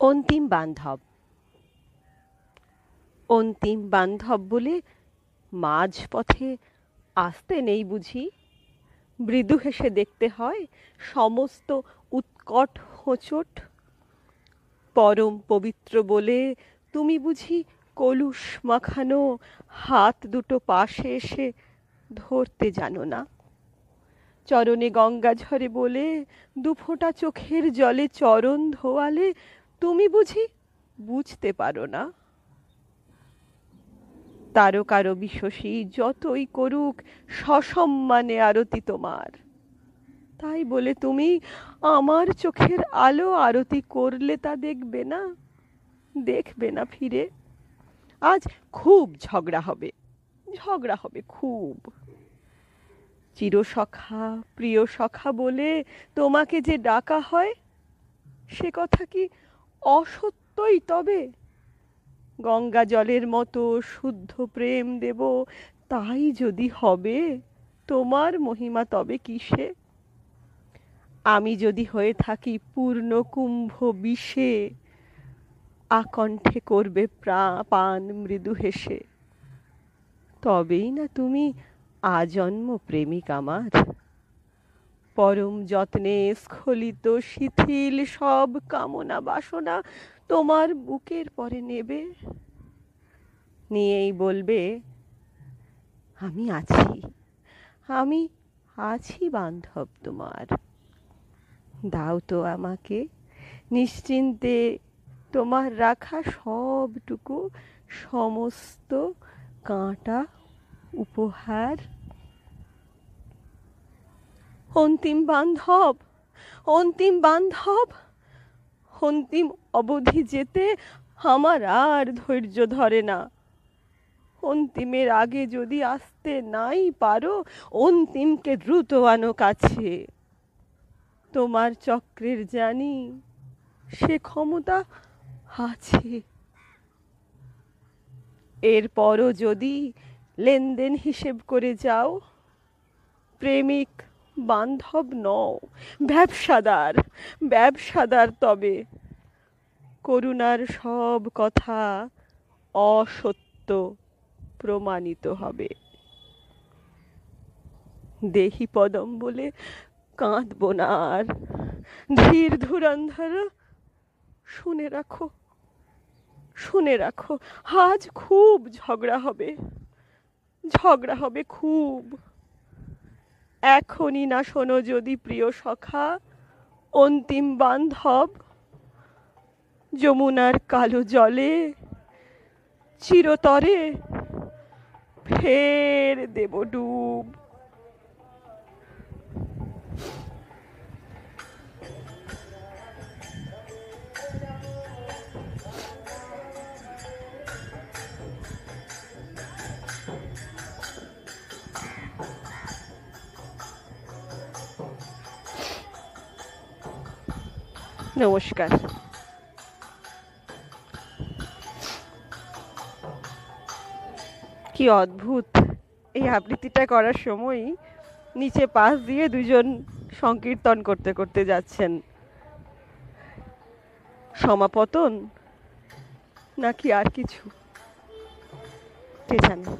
অন্তিম বান্ধব। অন্তিম বান্ধব বলে মাঝপথে আসতে নেই বুঝি? মৃদু হেসে দেখতে হয় সমস্ত উৎকট হোঁচট। পরম পবিত্র বলে তুমি বুঝি কলুষ মাখানো হাত দুটো পাশে এসে ধরতে জানো না? চরণে গঙ্গা ঝরে বলে দুফোঁটা চোখের জলে চরণ ধোয়ালে তুমি বুঝি বুঝতে পারো না? তারকার বিশ্বসী যতই করুক সসম্মানে আরতি তোমার, তাই বলে তুমি আমার চোখের আলো আরতি করলে তা দেখবে না? দেখবে না ফিরে? আজ খুব ঝগড়া হবে, ঝগড়া হবে খুব। চিরসখা প্রিয় সখা বলে তোমাকে যে ডাকা হয়, সে কথা কি অসত্যই তবে? গঙ্গা জলের মতো শুদ্ধ প্রেম দেব, তাই যদি হবে, তোমার মহিমা তবে কিসে? আমি যদি হয়ে থাকি পূর্ণ কুম্ভ বিষে, আকণ্ঠে করবে পান মৃদু হেসে, তবেই না তুমি আজন্ম প্রেমিক আমার। পরম যত্নে স্খলিত শিথিল সব কামনা বাসনা তোমার বুকের পরে নেবে, নিয়েই বলবে আমি আছি, আমি আছি বান্ধব তোমার। দাও তো আমাকে নিশ্চিন্তে তোমার রাখা সবটুকু সমস্ত কাঁটা উপহার। অন্তিম বান্ধব, অন্তিম বান্ধব, অন্তিম অবধি যেতে আমার আর ধৈর্য ধরে না। অন্তিমের আগে যদি আসতে নাই পারো, অন্তিমকে দ্রুত আনো কাছে। তোমার চক্রের জানি সে ক্ষমতা আছে। এরপরও যদি লেনদেন হিসেব করে যাও, প্রেমিক বান্ধব নও, ব্যবসাদার, ব্যবসাদার তবে। করুণার সব কথা অসত্য প্রমাণিত হবে। দেহি পদম বলে কাঁদব না আর। ধীর ধুরন্ধর, শুনে রাখো, শুনে রাখো, আজ খুব ঝগড়া হবে, ঝগড়া হবে খুব। এখনই না শোনো যদি প্রিয় সখা, অন্তিম বান্ধব, যমুনার কালো জলে চিরতরে ফের দেব ডুব। নমস্কার। কি অদ্ভুত, এই আবৃত্তিটা করার সময়ই নিচে পাশ দিয়ে দুজন সংকীর্তন করতে করতে যাচ্ছেন। সমাপতন নাকি আর কিছু কে জানে।